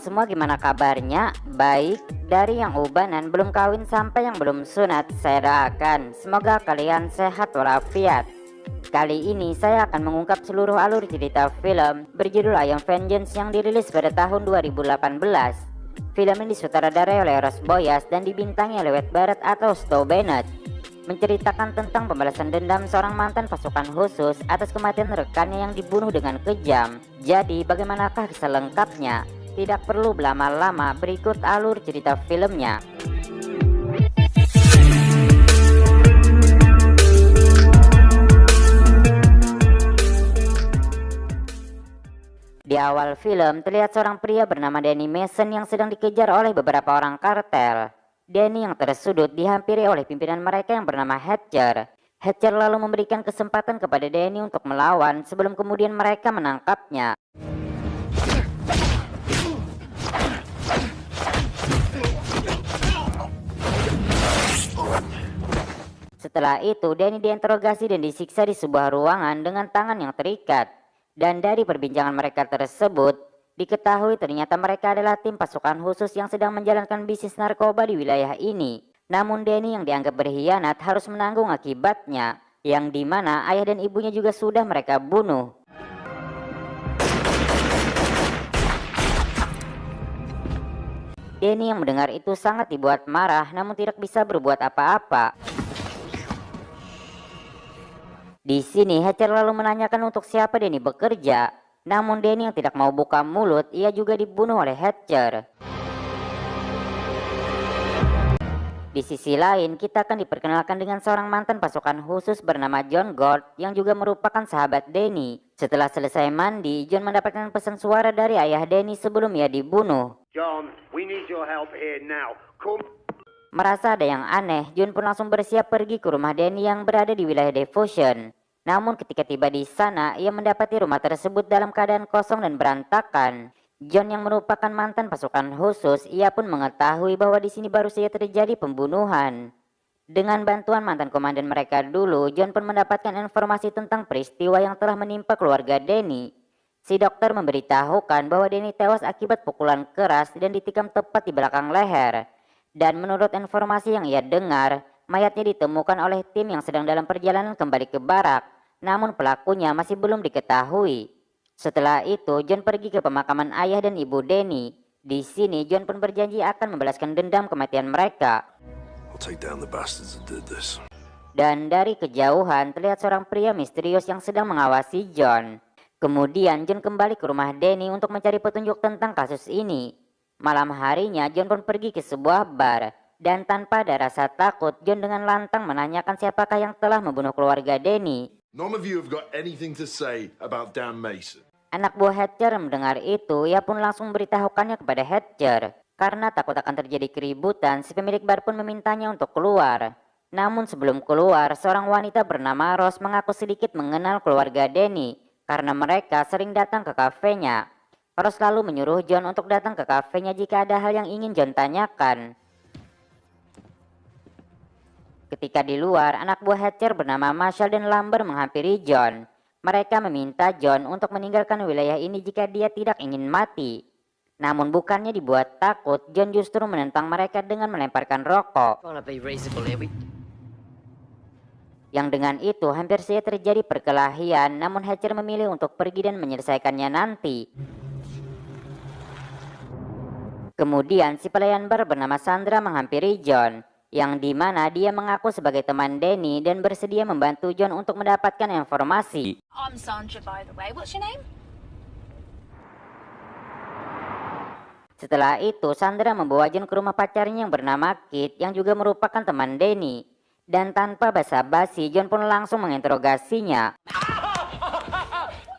semua, gimana kabarnya? Baik, dari yang ubanan belum kawin sampai yang belum sunat, saya doakan semoga kalian sehat walafiat. Kali ini saya akan mengungkap seluruh alur cerita film berjudul I Am Vengeance yang dirilis pada tahun 2018. Film ini disutradarai oleh Ross Boyas dan dibintangi oleh Wade Barrett atau Sto Bennett. Menceritakan tentang pembalasan dendam seorang mantan pasukan khusus atas kematian rekannya yang dibunuh dengan kejam. Jadi bagaimanakah selengkapnya? Tidak perlu berlama-lama, berikut alur cerita filmnya. Di awal film terlihat seorang pria bernama Danny Mason yang sedang dikejar oleh beberapa orang kartel. Danny yang tersudut dihampiri oleh pimpinan mereka yang bernama Hatcher. Hatcher lalu memberikan kesempatan kepada Danny untuk melawan sebelum kemudian mereka menangkapnya. Setelah itu Danny diinterogasi dan disiksa di sebuah ruangan dengan tangan yang terikat. Dan dari perbincangan mereka tersebut, diketahui ternyata mereka adalah tim pasukan khusus yang sedang menjalankan bisnis narkoba di wilayah ini. Namun Danny yang dianggap berkhianat harus menanggung akibatnya, yang dimana ayah dan ibunya juga sudah mereka bunuh. Danny yang mendengar itu sangat dibuat marah namun tidak bisa berbuat apa-apa. Di sini Hatcher lalu menanyakan untuk siapa Danny bekerja. Namun Danny yang tidak mau buka mulut, ia juga dibunuh oleh Hatcher. Di sisi lain, kita akan diperkenalkan dengan seorang mantan pasukan khusus bernama John Gord yang juga merupakan sahabat Danny. Setelah selesai mandi, John mendapatkan pesan suara dari ayah Danny sebelum ia dibunuh. John, we need your help here now. Come. Merasa ada yang aneh, John pun langsung bersiap pergi ke rumah Danny yang berada di wilayah Devotion. Namun ketika tiba di sana, ia mendapati rumah tersebut dalam keadaan kosong dan berantakan. John yang merupakan mantan pasukan khusus, ia pun mengetahui bahwa di sini baru saja terjadi pembunuhan. Dengan bantuan mantan komandan mereka dulu, John pun mendapatkan informasi tentang peristiwa yang telah menimpa keluarga Danny. Si dokter memberitahukan bahwa Danny tewas akibat pukulan keras dan ditikam tepat di belakang leher. Dan menurut informasi yang ia dengar, mayatnya ditemukan oleh tim yang sedang dalam perjalanan kembali ke barak. Namun pelakunya masih belum diketahui. Setelah itu, John pergi ke pemakaman ayah dan ibu Danny. Di sini, John pun berjanji akan membalaskan dendam kematian mereka. Dan dari kejauhan, terlihat seorang pria misterius yang sedang mengawasi John. Kemudian, John kembali ke rumah Danny untuk mencari petunjuk tentang kasus ini. Malam harinya, John pun pergi ke sebuah bar. Dan tanpa ada rasa takut, John dengan lantang menanyakan siapakah yang telah membunuh keluarga Danny. None of you have got anything to say about Dan Mason. Anak buah Hatcher mendengar itu, ia pun langsung memberitahukannya kepada Hatcher. Karena takut akan terjadi keributan, si pemilik bar pun memintanya untuk keluar. Namun sebelum keluar, seorang wanita bernama Rose mengaku sedikit mengenal keluarga Danny. Karena mereka sering datang ke kafenya. Rose lalu menyuruh John untuk datang ke kafenya jika ada hal yang ingin John tanyakan. Ketika di luar, anak buah Hatcher bernama Marshall dan Lumber menghampiri John. Mereka meminta John untuk meninggalkan wilayah ini jika dia tidak ingin mati. Namun bukannya dibuat takut, John justru menentang mereka dengan melemparkan rokok. Yang dengan itu hampir saja terjadi perkelahian, namun Hatcher memilih untuk pergi dan menyelesaikannya nanti. Kemudian si pelayan bar bernama Sandra menghampiri John. Yang dimana dia mengaku sebagai teman Danny dan bersedia membantu John untuk mendapatkan informasi. I'm Sandra, by the way. What's your name? Setelah itu, Sandra membawa John ke rumah pacarnya yang bernama Kit yang juga merupakan teman Danny. Dan tanpa basa-basi, John pun langsung menginterogasinya.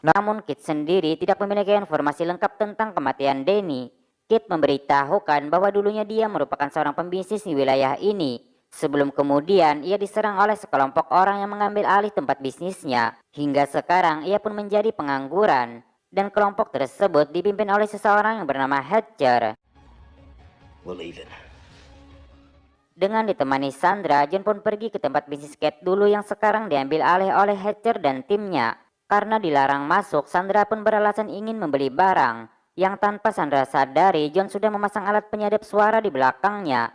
Namun Kit sendiri tidak memiliki informasi lengkap tentang kematian Danny. Kit memberitahukan bahwa dulunya dia merupakan seorang pembisnis di wilayah ini. Sebelum kemudian ia diserang oleh sekelompok orang yang mengambil alih tempat bisnisnya. Hingga sekarang ia pun menjadi pengangguran. Dan kelompok tersebut dipimpin oleh seseorang yang bernama Hatcher. Dengan ditemani Sandra, John pun pergi ke tempat bisnis Kate dulu yang sekarang diambil alih oleh Hatcher dan timnya. Karena dilarang masuk, Sandra pun beralasan ingin membeli barang. yang tanpa Sandra sadari John sudah memasang alat penyadap suara di belakangnya.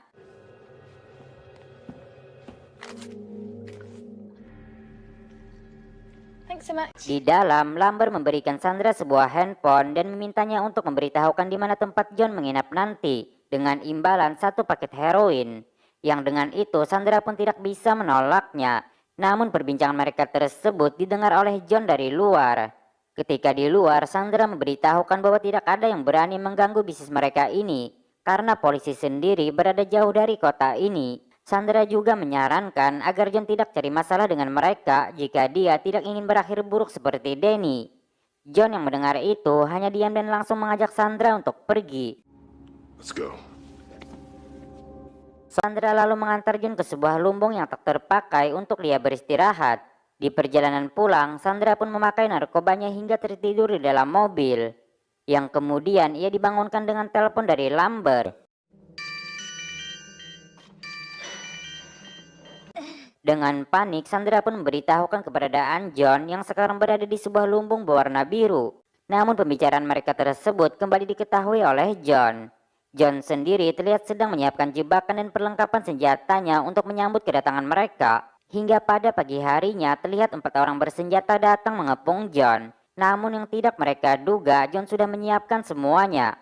Thanks so much. Di dalam, Lambert memberikan Sandra sebuah handphone dan memintanya untuk memberitahukan di mana tempat John menginap nanti dengan imbalan 1 paket heroin. Yang dengan itu Sandra pun tidak bisa menolaknya. Namun perbincangan mereka tersebut didengar oleh John dari luar. Ketika di luar, Sandra memberitahukan bahwa tidak ada yang berani mengganggu bisnis mereka ini karena polisi sendiri berada jauh dari kota ini. Sandra juga menyarankan agar John tidak cari masalah dengan mereka jika dia tidak ingin berakhir buruk seperti Danny. John yang mendengar itu hanya diam dan langsung mengajak Sandra untuk pergi. Let's go. Sandra lalu mengantar John ke sebuah lumbung yang tak terpakai untuk dia beristirahat. Di perjalanan pulang, Sandra pun memakai narkobanya hingga tertidur di dalam mobil. Yang kemudian ia dibangunkan dengan telepon dari Lambert. Dengan panik, Sandra pun memberitahukan keberadaan John yang sekarang berada di sebuah lumbung berwarna biru. Namun pembicaraan mereka tersebut kembali diketahui oleh John. John sendiri terlihat sedang menyiapkan jebakan dan perlengkapan senjatanya untuk menyambut kedatangan mereka. Hingga pada pagi harinya terlihat 4 orang bersenjata datang mengepung John. Namun yang tidak mereka duga, John sudah menyiapkan semuanya.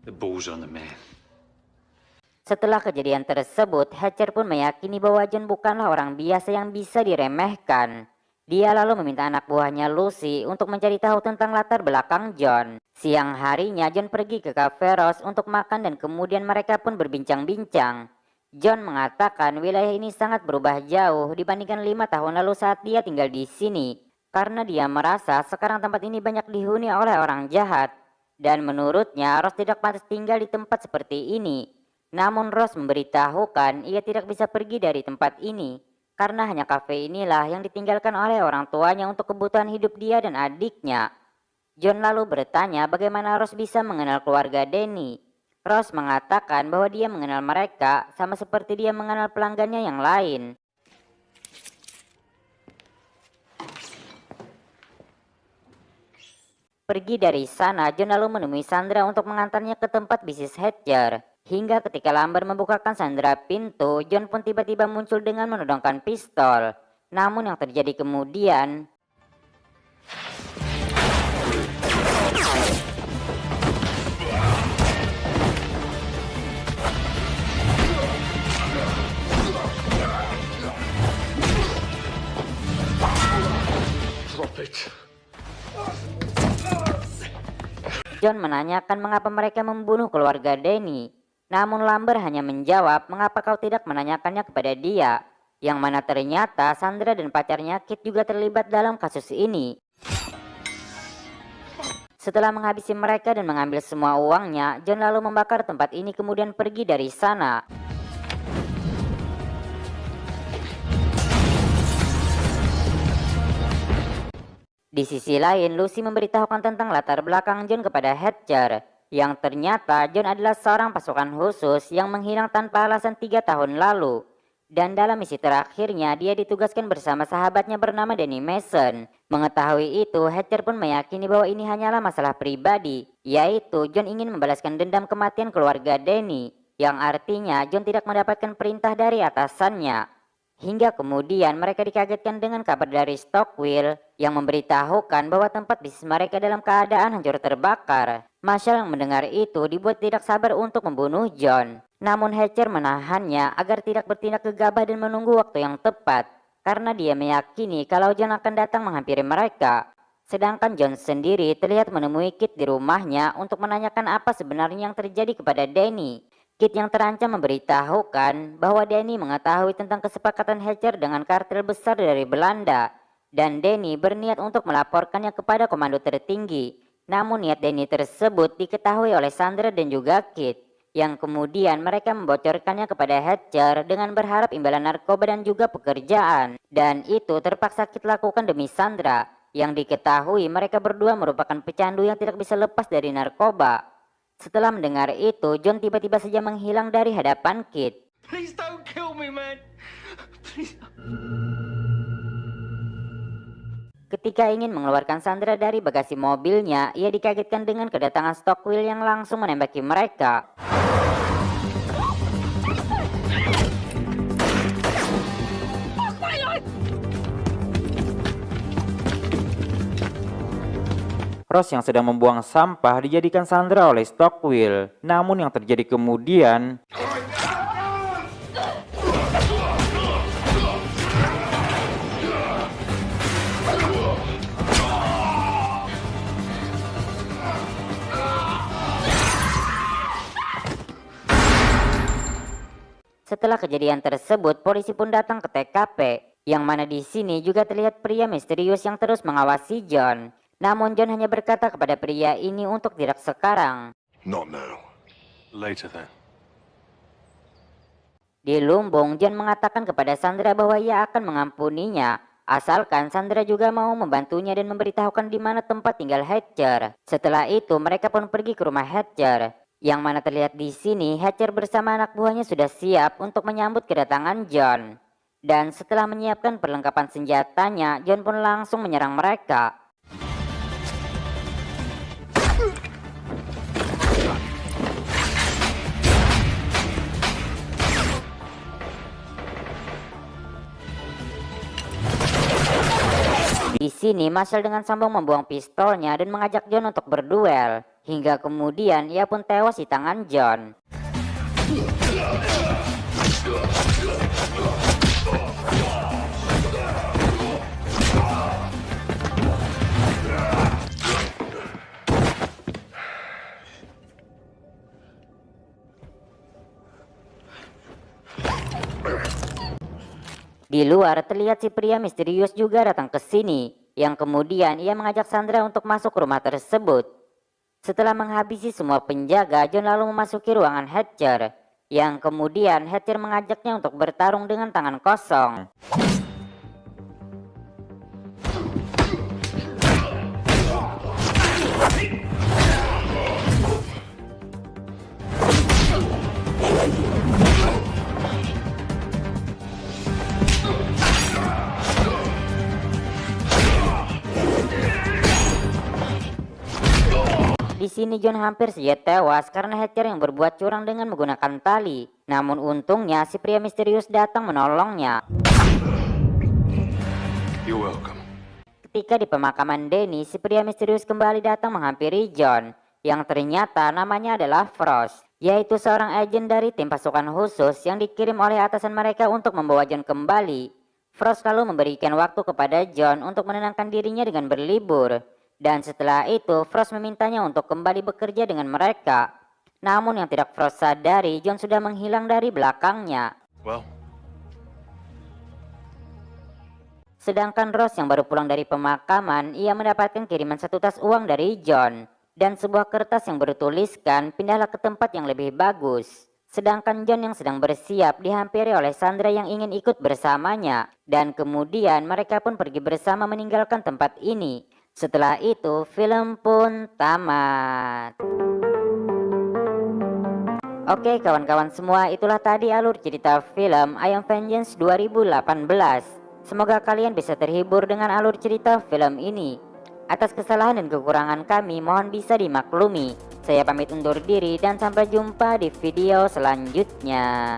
The ball's on the man. Setelah kejadian tersebut, Hatcher pun meyakini bahwa John bukanlah orang biasa yang bisa diremehkan. Dia lalu meminta anak buahnya Lucy untuk mencari tahu tentang latar belakang John. Siang harinya John pergi ke Cafe Rose untuk makan dan kemudian mereka pun berbincang-bincang. John mengatakan wilayah ini sangat berubah jauh dibandingkan 5 tahun lalu saat dia tinggal di sini. Karena dia merasa sekarang tempat ini banyak dihuni oleh orang jahat. Dan menurutnya Rose tidak pantas tinggal di tempat seperti ini. Namun Rose memberitahukan ia tidak bisa pergi dari tempat ini karena hanya kafe inilah yang ditinggalkan oleh orang tuanya untuk kebutuhan hidup dia dan adiknya. John lalu bertanya bagaimana Rose bisa mengenal keluarga Danny. Rose mengatakan bahwa dia mengenal mereka sama seperti dia mengenal pelanggannya yang lain. Pergi dari sana, John lalu menemui Sandra untuk mengantarnya ke tempat bisnis Hatcher. Hingga ketika Lambert membukakan Sandra pintu, John pun tiba-tiba muncul dengan menodongkan pistol. Namun yang terjadi kemudian... Drop it. John menanyakan mengapa mereka membunuh keluarga Danny. Namun Lambert hanya menjawab, mengapa kau tidak menanyakannya kepada dia? Yang mana ternyata Sandra dan pacarnya Kit juga terlibat dalam kasus ini. Setelah menghabisi mereka dan mengambil semua uangnya, John lalu membakar tempat ini kemudian pergi dari sana. Di sisi lain, Lucy memberitahukan tentang latar belakang John kepada Hatcher. Yang ternyata John adalah seorang pasukan khusus yang menghilang tanpa alasan 3 tahun lalu. Dan dalam misi terakhirnya, dia ditugaskan bersama sahabatnya bernama Danny Mason. Mengetahui itu, Hatcher pun meyakini bahwa ini hanyalah masalah pribadi, yaitu John ingin membalaskan dendam kematian keluarga Danny. Yang artinya John tidak mendapatkan perintah dari atasannya. Hingga kemudian mereka dikagetkan dengan kabar dari Stockwell yang memberitahukan bahwa tempat bisnis mereka dalam keadaan hancur terbakar. Marshall yang mendengar itu dibuat tidak sabar untuk membunuh John. Namun Hatcher menahannya agar tidak bertindak gegabah dan menunggu waktu yang tepat. Karena dia meyakini kalau John akan datang menghampiri mereka. Sedangkan John sendiri terlihat menemui Kit di rumahnya untuk menanyakan apa sebenarnya yang terjadi kepada Danny. Kit yang terancam memberitahukan bahwa Danny mengetahui tentang kesepakatan Hatcher dengan kartel besar dari Belanda. Dan Danny berniat untuk melaporkannya kepada komando tertinggi. Namun niat Danny tersebut diketahui oleh Sandra dan juga Kit. Yang kemudian mereka membocorkannya kepada Hatcher dengan berharap imbalan narkoba dan juga pekerjaan. Dan itu terpaksa Kit lakukan demi Sandra. yang diketahui mereka berdua merupakan pecandu yang tidak bisa lepas dari narkoba. Setelah mendengar itu, John tiba-tiba saja menghilang dari hadapan Kit. Please don't kill me, man. Please. Ketika ingin mengeluarkan Sandra dari bagasi mobilnya, ia dikagetkan dengan kedatangan Stockwell yang langsung menembaki mereka. Ross yang sedang membuang sampah dijadikan Sandra oleh Stockwell. Namun yang terjadi kemudian, setelah kejadian tersebut, polisi pun datang ke TKP, yang mana di sini juga terlihat pria misterius yang terus mengawasi John. Namun John hanya berkata kepada pria ini untuk tidak sekarang. Not now. Later then. Di lumbung, John mengatakan kepada Sandra bahwa ia akan mengampuninya, asalkan Sandra juga mau membantunya dan memberitahukan di mana tempat tinggal Hatcher. Setelah itu, mereka pun pergi ke rumah Hatcher, yang mana terlihat di sini Hatcher bersama anak buahnya sudah siap untuk menyambut kedatangan John. Dan setelah menyiapkan perlengkapan senjatanya, John pun langsung menyerang mereka. Di sini Marshall dengan sombong membuang pistolnya dan mengajak John untuk berduel, hingga kemudian ia pun tewas di tangan John. Di luar terlihat si pria misterius juga datang ke sini, yang kemudian ia mengajak Sandra untuk masuk ke rumah tersebut. Setelah menghabisi semua penjaga, John lalu memasuki ruangan Hatcher, yang kemudian Hatcher mengajaknya untuk bertarung dengan tangan kosong. Di sini John hampir saja tewas karena Hatcher yang berbuat curang dengan menggunakan tali. Namun untungnya si pria misterius datang menolongnya. You're welcome. Ketika di pemakaman Danny, si pria misterius kembali datang menghampiri John, yang ternyata namanya adalah Frost, yaitu seorang agen dari tim pasukan khusus yang dikirim oleh atasan mereka untuk membawa John kembali. Frost lalu memberikan waktu kepada John untuk menenangkan dirinya dengan berlibur. Dan setelah itu, Frost memintanya untuk kembali bekerja dengan mereka. Namun yang tidak Frost sadari, John sudah menghilang dari belakangnya. Well, Sedangkan Ross yang baru pulang dari pemakaman, ia mendapatkan kiriman satu tas uang dari John. Dan sebuah kertas yang bertuliskan, pindahlah ke tempat yang lebih bagus. Sedangkan John yang sedang bersiap dihampiri oleh Sandra yang ingin ikut bersamanya. Dan kemudian mereka pun pergi bersama meninggalkan tempat ini. Setelah itu, film pun tamat. Oke kawan-kawan semua, itulah tadi alur cerita film I Am Vengeance 2018. Semoga kalian bisa terhibur dengan alur cerita film ini. Atas kesalahan dan kekurangan kami, mohon bisa dimaklumi. Saya pamit undur diri dan sampai jumpa di video selanjutnya.